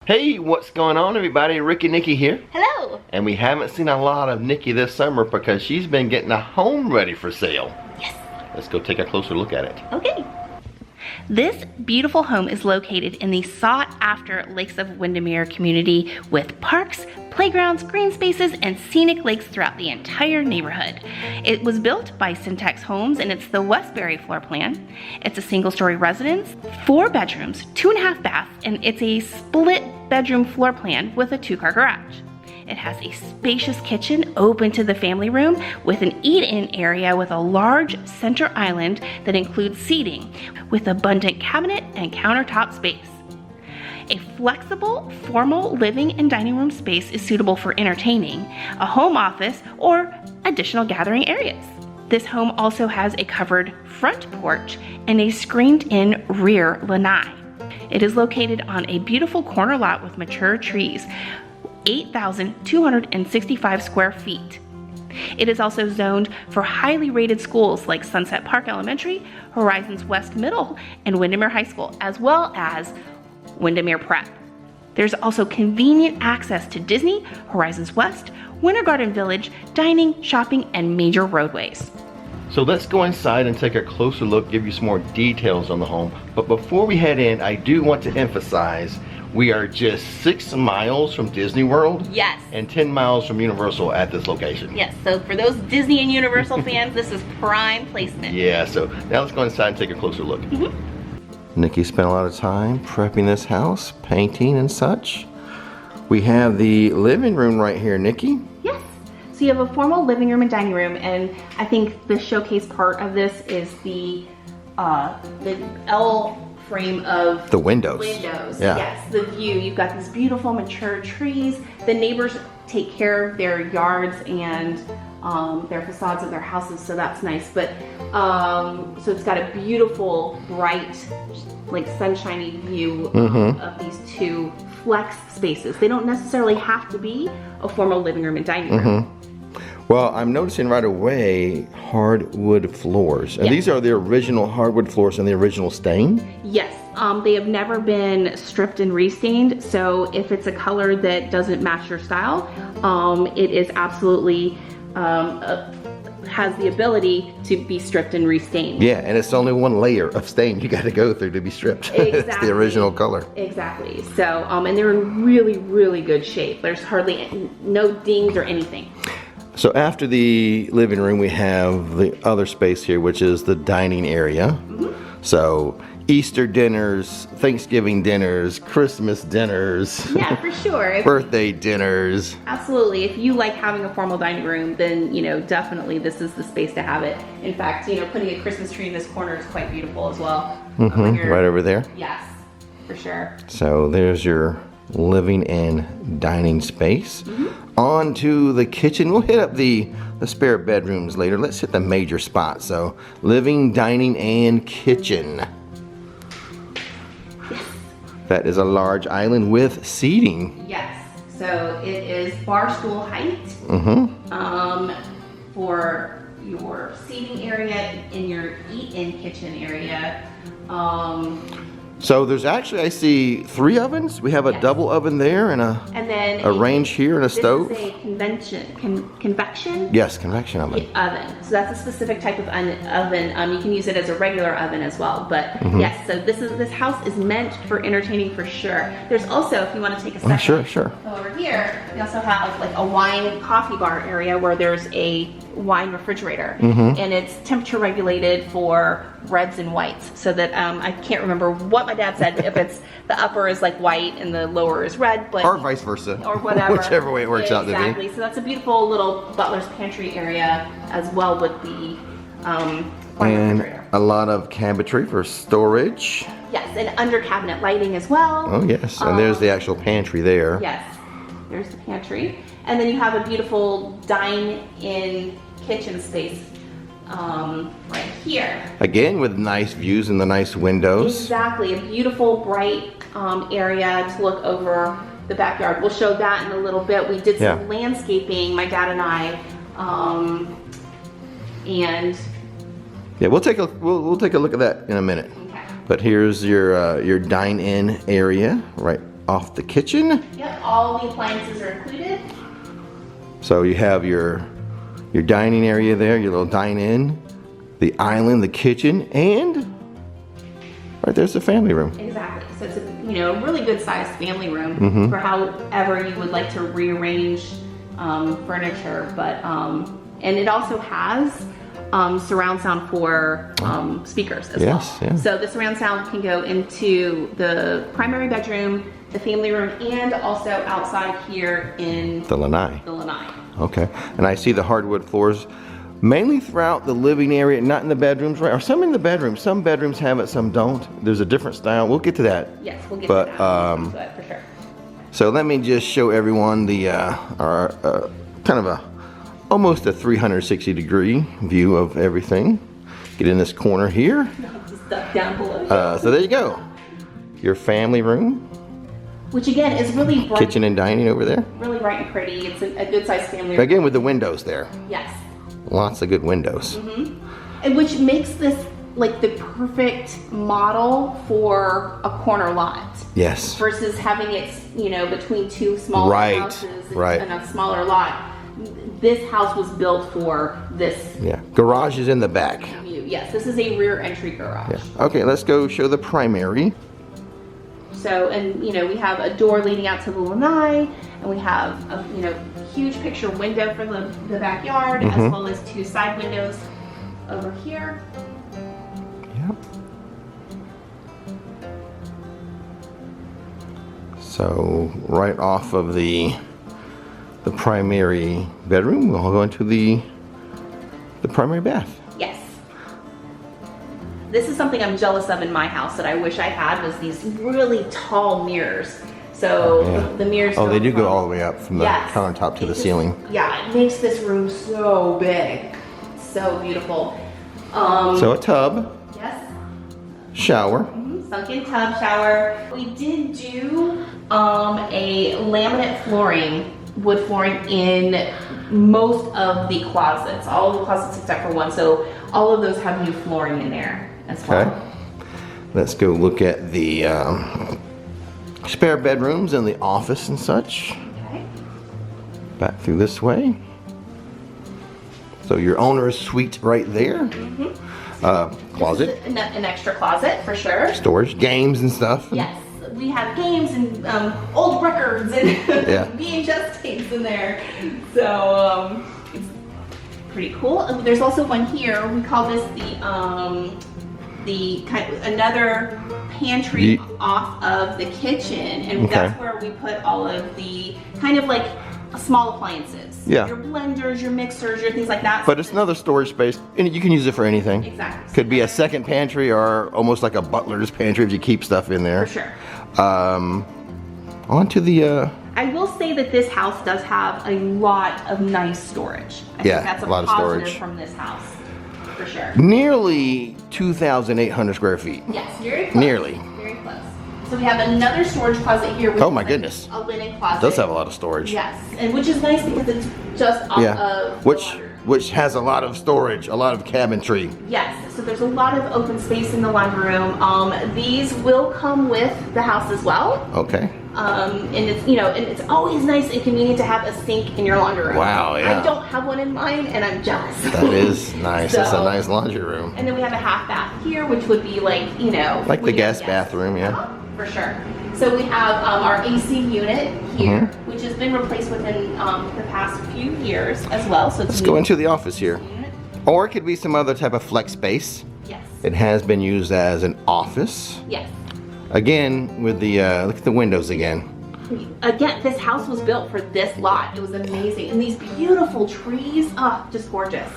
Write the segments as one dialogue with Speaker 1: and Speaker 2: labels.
Speaker 1: Hey, what's going on, everybody? Ricky Nikki here.
Speaker 2: Hello.
Speaker 1: And we haven't seen a lot of Nikki this summer because she's been getting a home ready for sale.
Speaker 2: Yes.
Speaker 1: Let's go take a closer look at it.
Speaker 2: Okay. This beautiful home is located in the sought-after Lakes of Windermere community with parks, playgrounds, green spaces, and scenic lakes throughout the entire neighborhood. It was built by Syntax Homes, and it's the Westbury floor plan. It's a single-story residence, 4 bedrooms, 2.5 baths, and it's a split-bedroom floor plan with a 2-car garage. It has a spacious kitchen open to the family room with an eat-in area with a large center island that includes seating with abundant cabinet and countertop space. A flexible, formal living and dining room space is suitable for entertaining, a home office, or additional gathering areas. This home also has a covered front porch and a screened-in rear lanai. It is located on a beautiful corner lot with mature trees, 8,265 square feet. It is also zoned for highly rated schools like Sunset Park Elementary, Horizons West Middle, and Windermere High School, as well as Windermere Prep. There's also convenient access to Disney, Horizons West, Winter Garden Village, dining, shopping, and major roadways.
Speaker 1: So let's go inside and take a closer look, give you some more details on the home. But before we head in, I do want to emphasize we are just 6 miles from Disney World.
Speaker 2: Yes.
Speaker 1: And 10 miles from Universal at this location.
Speaker 2: Yes, so for those Disney and Universal fans, this is prime placement.
Speaker 1: Yeah, so now let's go inside and take a closer look. Nikki spent a lot of time prepping this house, painting and such. We have the living room right here, Nikki.
Speaker 2: Yes. So you have a formal living room and dining room, and I think the showcase part of this is the L frame of
Speaker 1: the windows.
Speaker 2: Yeah. Yes, the view. You've got these beautiful mature trees. The neighbors take care of their yards and their facades of their houses, so that's nice. But so it's got a beautiful, bright, like sunshiny view of these 2 flex spaces. They don't necessarily have to be a formal living room and dining room.
Speaker 1: Well, I'm noticing right away hardwood floors. And
Speaker 2: Yes.
Speaker 1: these are the original hardwood floors and the original stain?
Speaker 2: Yes, they have never been stripped and restained, so if it's a color that doesn't match your style, it is absolutely has the ability to be stripped and restained.
Speaker 1: Yeah, and it's only one layer of stain you got to go through to be stripped.
Speaker 2: Exactly.
Speaker 1: It's the original color.
Speaker 2: Exactly. So, and they're in really, really good shape. There's hardly no dings or anything.
Speaker 1: So after the living room, we have the other space here, which is the dining area. So Easter dinners, Thanksgiving dinners, Christmas dinners.
Speaker 2: Yeah, for sure.
Speaker 1: Birthday dinners.
Speaker 2: Absolutely. If you like having a formal dining room, then, definitely this is the space to have it. In fact, putting a Christmas tree in this corner is quite beautiful as well.
Speaker 1: Right over there.
Speaker 2: Yes, for sure.
Speaker 1: So there's your living and dining space. On to the kitchen. We'll hit up the spare bedrooms later. Let's hit the major spots. So living, dining, and kitchen.
Speaker 2: Yes.
Speaker 1: That is a large island with seating.
Speaker 2: Yes. So it is bar stool height for your seating area in your eat-in kitchen area.
Speaker 1: So there's actually, I see 3 ovens. We have a double oven there and
Speaker 2: then
Speaker 1: a range here and a stove.
Speaker 2: This is a convection
Speaker 1: Yes, convection oven.
Speaker 2: oven. So that's a specific type of oven. You can use it as a regular oven as well. But yes, so this house is meant for entertaining for sure. There's also, if you want to take a second,
Speaker 1: Sure.
Speaker 2: go over here, we also have like a wine coffee bar area where there's a wine refrigerator, and it's temperature regulated for reds and whites, so that I can't remember what my dad said, if it's the upper is like white and the lower is red, but
Speaker 1: Or vice versa.
Speaker 2: or whatever,
Speaker 1: Whichever way it works out to be.
Speaker 2: Exactly. So that's a beautiful little butler's pantry area as well with the wine
Speaker 1: And
Speaker 2: refrigerator.
Speaker 1: a lot of cabinetry for storage.
Speaker 2: Yes, and under cabinet lighting as well.
Speaker 1: Oh yes, and there's the actual pantry there.
Speaker 2: Yes, there's the pantry. And then you have a beautiful dine-in kitchen space right here.
Speaker 1: Again, with nice views and the nice windows.
Speaker 2: Exactly, a beautiful bright area to look over the backyard. We'll show that in a little bit. We did some landscaping, my dad and I, and
Speaker 1: yeah, we'll take a look at that in a minute.
Speaker 2: okay.
Speaker 1: But here's your dine-in area right off the kitchen.
Speaker 2: Yep, all the appliances are included.
Speaker 1: So you have your dining area there, your little dine-in, the island, the kitchen, and right there's the family room.
Speaker 2: Exactly. So it's a really good sized family room for however you would like to rearrange furniture. But and it also has surround sound for speakers as well.
Speaker 1: Yeah.
Speaker 2: So the surround sound can go into the primary bedroom, the family room, and also outside here in
Speaker 1: The lanai.
Speaker 2: the lanai.
Speaker 1: Okay. And I see the hardwood floors mainly throughout the living area, not in the bedrooms, right? Or some in the bedrooms. Some bedrooms have it, some don't. There's a different style. We'll get to that.
Speaker 2: Yes, we'll get
Speaker 1: But,
Speaker 2: to that. But for sure.
Speaker 1: So let me just show everyone the our kind of almost a 360-degree view of everything. Get in this corner here.
Speaker 2: Just stuff down below.
Speaker 1: So there you go. Your family room,
Speaker 2: Which again is really bright,
Speaker 1: kitchen and dining over there.
Speaker 2: really bright and pretty. It's a good sized family room.
Speaker 1: Again with the windows there.
Speaker 2: Yes.
Speaker 1: Lots of good windows.
Speaker 2: And which makes this like the perfect model for a corner lot
Speaker 1: Yes.
Speaker 2: versus having it, between two smaller
Speaker 1: Right,
Speaker 2: houses
Speaker 1: right.
Speaker 2: and a smaller lot. This house was built for this
Speaker 1: Yeah. Garage is in the back.
Speaker 2: view. Yes, this is a rear entry garage.
Speaker 1: Yeah. Okay, let's go show the primary.
Speaker 2: So, and we have a door leading out to the lanai, and we have a huge picture window for the backyard, as well as two side windows over here.
Speaker 1: Yep. So right off of the primary bedroom, we'll go into the primary bath.
Speaker 2: Yes. This is something I'm jealous of in my house that I wish I had, was these really tall mirrors. So the mirrors.
Speaker 1: Oh, they do
Speaker 2: from-
Speaker 1: go all the way up from the
Speaker 2: Yes.
Speaker 1: countertop to
Speaker 2: It
Speaker 1: the
Speaker 2: just-
Speaker 1: ceiling.
Speaker 2: Yeah, it makes this room so big, so beautiful.
Speaker 1: So a tub,
Speaker 2: Yes.
Speaker 1: shower.
Speaker 2: Sunken tub shower. We did do a laminate flooring, wood flooring in most of the closets, all of the closets except for one. So all of those have new flooring in there as well.
Speaker 1: Okay. Let's go look at the spare bedrooms and the office and such.
Speaker 2: Okay.
Speaker 1: Back through this way. So your owner's suite right there. Closet,
Speaker 2: This is an extra closet for sure.
Speaker 1: storage, games and stuff.
Speaker 2: Yes, we have games and old records and
Speaker 1: Yeah.
Speaker 2: VHS tapes in there. So it's pretty cool. There's also one here. We call this the kind of another pantry off of the kitchen, and
Speaker 1: Okay.
Speaker 2: that's where we put all of the kind of like small appliances.
Speaker 1: Yeah.
Speaker 2: Your blenders, your mixers, your things like that.
Speaker 1: But it's another storage space, and you can use it for anything.
Speaker 2: Exactly.
Speaker 1: Could be a second pantry or almost like a butler's pantry if you keep stuff in there.
Speaker 2: For sure.
Speaker 1: On to the,
Speaker 2: I will say that this house does have a lot of nice storage. I
Speaker 1: Yeah,
Speaker 2: think that's a
Speaker 1: a lot of
Speaker 2: positive
Speaker 1: storage.
Speaker 2: from this house, for sure.
Speaker 1: nearly 2,800 square feet.
Speaker 2: Yes, very close.
Speaker 1: Nearly.
Speaker 2: Very close. So we have another storage closet here. Which
Speaker 1: Oh my
Speaker 2: is
Speaker 1: goodness.
Speaker 2: A linen closet.
Speaker 1: It does have a lot of storage.
Speaker 2: Yes, and which is nice because it's just off
Speaker 1: Yeah.
Speaker 2: of the
Speaker 1: Which
Speaker 2: laundry.
Speaker 1: which has a lot of storage, a lot of cabinetry.
Speaker 2: Yes, so there's a lot of open space in the laundry room. These will come with the house as well.
Speaker 1: Okay.
Speaker 2: And it's and it's always nice and convenient to have a sink in your laundry room.
Speaker 1: Wow, yeah.
Speaker 2: I don't have one in mine, and I'm jealous.
Speaker 1: That is nice. That's a
Speaker 2: So-
Speaker 1: nice laundry room.
Speaker 2: And then we have a half bath here, which would be like
Speaker 1: Like the
Speaker 2: when you have
Speaker 1: guest bathroom, yeah.
Speaker 2: For sure. So we have our AC unit here,
Speaker 1: Mm-hmm.
Speaker 2: which has been replaced within the past few years as well. So it's
Speaker 1: Let's
Speaker 2: a
Speaker 1: go
Speaker 2: new
Speaker 1: into the office here.
Speaker 2: unit.
Speaker 1: Or it could be some other type of flex space.
Speaker 2: Yes.
Speaker 1: It has been used as an office.
Speaker 2: Yes.
Speaker 1: Again, with the, look at the windows again.
Speaker 2: Again, this house was built for this lot. It was amazing. And these beautiful trees, just gorgeous.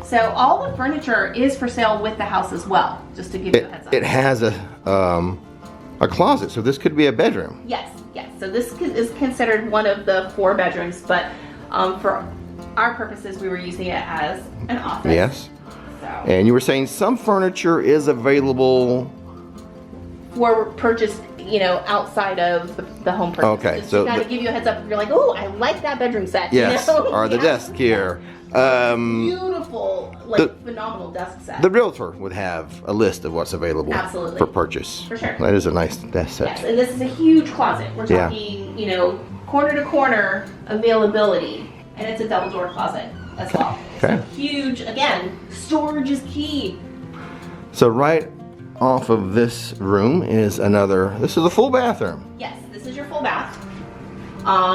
Speaker 2: So all the furniture is for sale with the house as well, just to give you a heads up.
Speaker 1: It has a closet, so this could be a bedroom.
Speaker 2: Yes, yes. So this is considered one of the 4 bedrooms, but for our purposes, we were using it as an office.
Speaker 1: Yes.
Speaker 2: So
Speaker 1: And you were saying some furniture is available.
Speaker 2: for purchase you know, outside of the home purchase.
Speaker 1: Okay,
Speaker 2: just
Speaker 1: so
Speaker 2: to kind of give you a heads up if you're like, oh, I like that bedroom set.
Speaker 1: Yes,
Speaker 2: you know?
Speaker 1: or the desk here.
Speaker 2: Beautiful, like phenomenal desk set.
Speaker 1: The realtor would have a list of what's available
Speaker 2: Absolutely.
Speaker 1: for purchase.
Speaker 2: For sure.
Speaker 1: That is a nice desk set.
Speaker 2: Yes, and this is a huge closet. We're
Speaker 1: Yeah.
Speaker 2: talking, you know, corner to corner availability, and it's a double door closet as well.
Speaker 1: Okay.
Speaker 2: So huge. Again, storage is key.
Speaker 1: So right off of this room is another, this is a full bathroom.
Speaker 2: Yes, this is your full bath.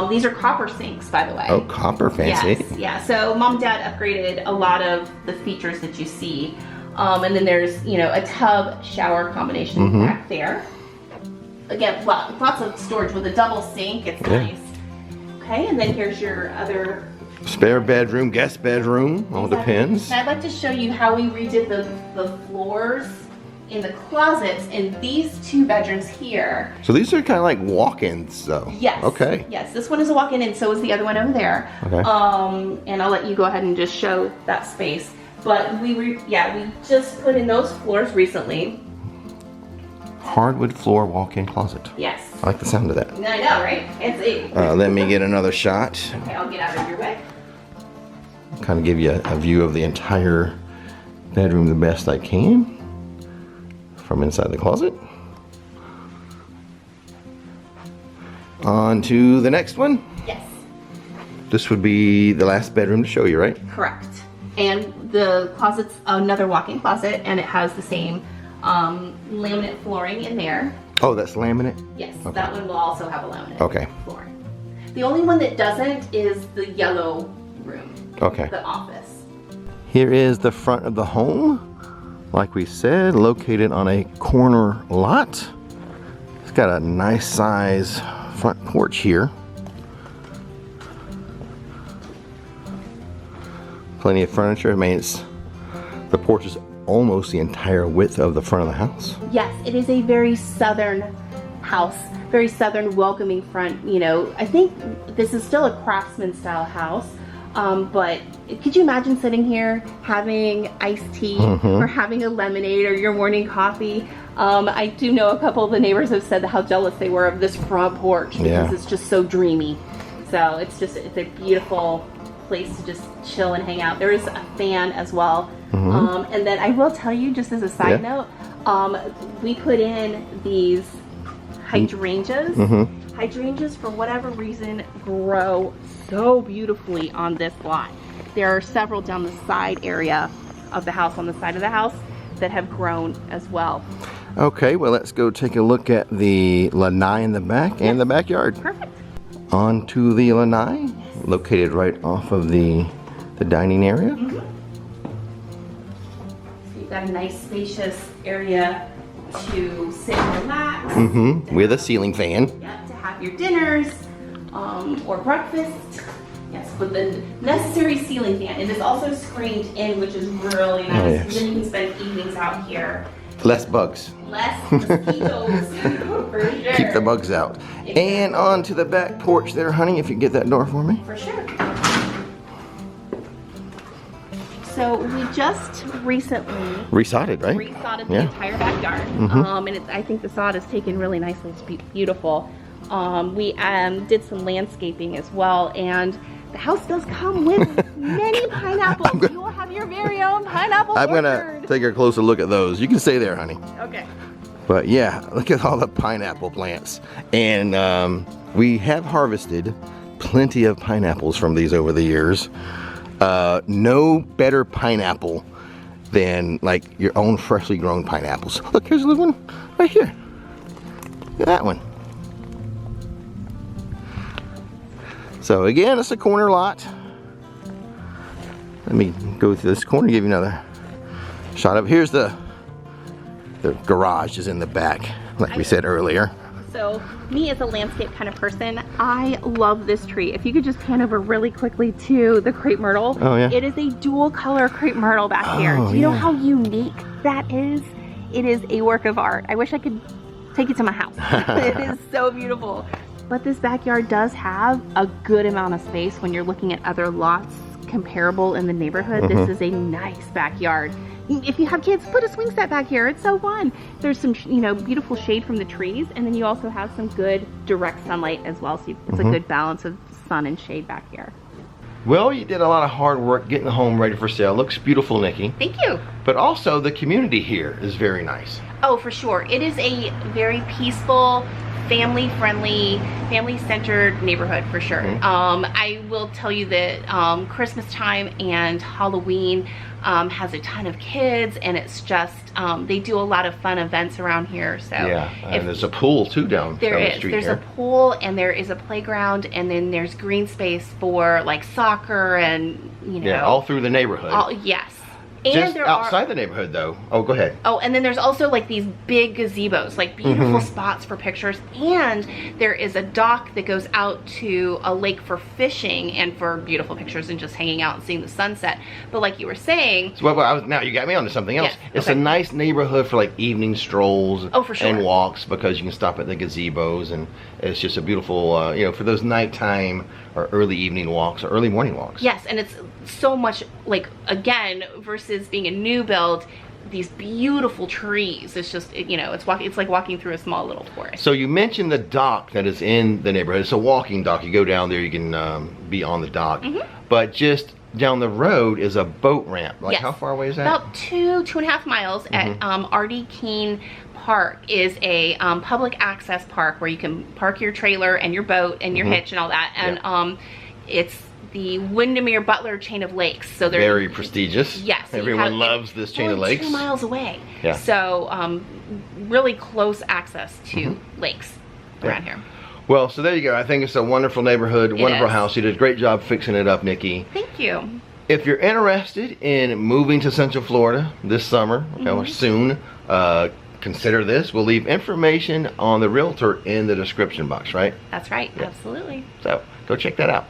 Speaker 2: These are copper sinks, by the way.
Speaker 1: Oh, copper, fancy.
Speaker 2: Yes, yeah. So mom and dad upgraded a lot of the features that you see. And then there's, you know, a tub shower combination back there. Again, lots of storage with a double sink. It's nice. Okay, and then here's your other
Speaker 1: Spare bedroom, guest bedroom, all depends.
Speaker 2: And I'd like to show you how we redid the floors in the closets in these two bedrooms here.
Speaker 1: So these are kind of like walk-ins though.
Speaker 2: Yes.
Speaker 1: Okay.
Speaker 2: Yes, this one is a walk-in and so is the other one over there.
Speaker 1: Okay.
Speaker 2: And I'll let you go ahead and just show that space. But we just put in those floors recently.
Speaker 1: Hardwood floor walk-in closet.
Speaker 2: Yes.
Speaker 1: I like the sound of that.
Speaker 2: I know, right? It's a.
Speaker 1: Let me get another shot.
Speaker 2: Okay, I'll get out of your way.
Speaker 1: Kind of give you a view of the entire bedroom the best I can from inside the closet. On to the next one.
Speaker 2: Yes.
Speaker 1: This would be the last bedroom to show you, right?
Speaker 2: Correct. And the closet's another walk-in closet, and it has the same laminate flooring in there.
Speaker 1: Oh, that's laminate?
Speaker 2: Yes,
Speaker 1: Okay.
Speaker 2: that one will also have a laminate floor. The only one that doesn't is the yellow room.
Speaker 1: Okay.
Speaker 2: The office.
Speaker 1: Here is the front of the home. Like we said, located on a corner lot. It's got a nice size front porch here. Plenty of furniture. I mean, the porch is almost the entire width of the front of the house.
Speaker 2: Yes, it is a very southern house, very southern welcoming front. You know, I think this is still a craftsman style house, but could you imagine sitting here having iced tea or having a lemonade or your morning coffee? I do know a couple of the neighbors have said how jealous they were of this front porch because it's just so dreamy. So it's a beautiful place to just chill and hang out. There is a fan as well. And then I will tell you, just as a side note, we put in these hydrangeas. Hydrangeas, for whatever reason, grow so beautifully on this lot. There are several down the side area of the house, on the side of the house, that have grown as well.
Speaker 1: Okay, well, let's go take a look at the lanai in the back and the backyard.
Speaker 2: Perfect.
Speaker 1: On to the lanai, located right off of the dining area.
Speaker 2: So you've got a nice spacious area to sit and relax.
Speaker 1: With a ceiling fan.
Speaker 2: Yep, to have your dinners or breakfast. Yes, with the necessary ceiling fan. It is also screened in, which is really nice.
Speaker 1: Oh, yes.
Speaker 2: Then you can spend evenings out here.
Speaker 1: Less bugs.
Speaker 2: Less mosquitoes, for sure.
Speaker 1: Keep the bugs out.
Speaker 2: Exactly.
Speaker 1: And on to the back porch there, honey, if you get that door for me.
Speaker 2: For sure. So we just recently
Speaker 1: Resodded, right?
Speaker 2: resodded the entire backyard. And I think the sod is taken really nicely. It's beautiful. We did some landscaping as well, and the house does come with many pineapples. You will have your very own pineapple
Speaker 1: I'm
Speaker 2: orchard.
Speaker 1: gonna take a closer look at those. You can stay there, honey.
Speaker 2: Okay.
Speaker 1: But yeah, look at all the pineapple plants. And we have harvested plenty of pineapples from these over the years. No better pineapple than like your own freshly grown pineapples. Look, here's a little one right here. Look at that one. So again, it's a corner lot. Let me go through this corner, give you another shot of. Here's the garage is in the back, like we said earlier.
Speaker 2: So me as a landscape kind of person, I love this tree. If you could just pan over really quickly to the crepe myrtle.
Speaker 1: Oh, yeah.
Speaker 2: It is a dual color crepe myrtle back here. Do you know how unique that is? It is a work of art. I wish I could take it to my house. It is so beautiful. But this backyard does have a good amount of space when you're looking at other lots comparable in the neighborhood. This is a nice backyard. If you have kids, put a swing set back here. It's so fun. There's some, you know, beautiful shade from the trees, and then you also have some good direct sunlight as well. So it's a good balance of sun and shade back here.
Speaker 1: Well, you did a lot of hard work getting the home ready for sale. Looks beautiful, Nikki.
Speaker 2: Thank you.
Speaker 1: But also the community here is very nice.
Speaker 2: Oh, for sure. It is a very peaceful, family-friendly, family-centered neighborhood for sure. I will tell you that Christmas time and Halloween has a ton of kids, and it's just they do a lot of fun events around here. So
Speaker 1: yeah, and there's a pool too down the street.
Speaker 2: There's a pool, and there is a playground, and then there's green space for like soccer and
Speaker 1: all through the neighborhood.
Speaker 2: Yes. And
Speaker 1: just
Speaker 2: there
Speaker 1: outside the neighborhood though. Oh, go ahead.
Speaker 2: Oh, and then there's also like these big gazebos, like beautiful spots for pictures. And there is a dock that goes out to a lake for fishing and for beautiful pictures and just hanging out and seeing the sunset. But like you were saying,
Speaker 1: so now you got me onto something else.
Speaker 2: Yes,
Speaker 1: it's a nice neighborhood for like evening strolls
Speaker 2: for sure.
Speaker 1: and walks, because you can stop at the gazebos, and it's just a beautiful for those nighttime or early evening walks or early morning walks.
Speaker 2: Yes, and it's so much like, again, versus being a new build, these beautiful trees. It's just, it's like walking through a small little forest.
Speaker 1: So you mentioned the dock that is in the neighborhood. It's a walking dock. You go down there, you can be on the dock. But just down the road is a boat ramp. Like, how far away is that?
Speaker 2: About 2.5 miles at Artie Keene Park is a public access park where you can park your trailer and your boat and your hitch and all that. And it's the Windermere Butler chain of lakes. So they're
Speaker 1: very prestigious.
Speaker 2: Yes.
Speaker 1: Everyone loves this chain of lakes.
Speaker 2: 2 miles away.
Speaker 1: Yeah.
Speaker 2: So really close access to lakes around here.
Speaker 1: Well, so there you go. I think it's a wonderful neighborhood, wonderful house. You did a great job fixing it up, Nikki.
Speaker 2: Thank you.
Speaker 1: If you're interested in moving to Central Florida this summer, or soon, consider this. We'll leave information on the realtor in the description box, right?
Speaker 2: That's right. Absolutely.
Speaker 1: So go check that out.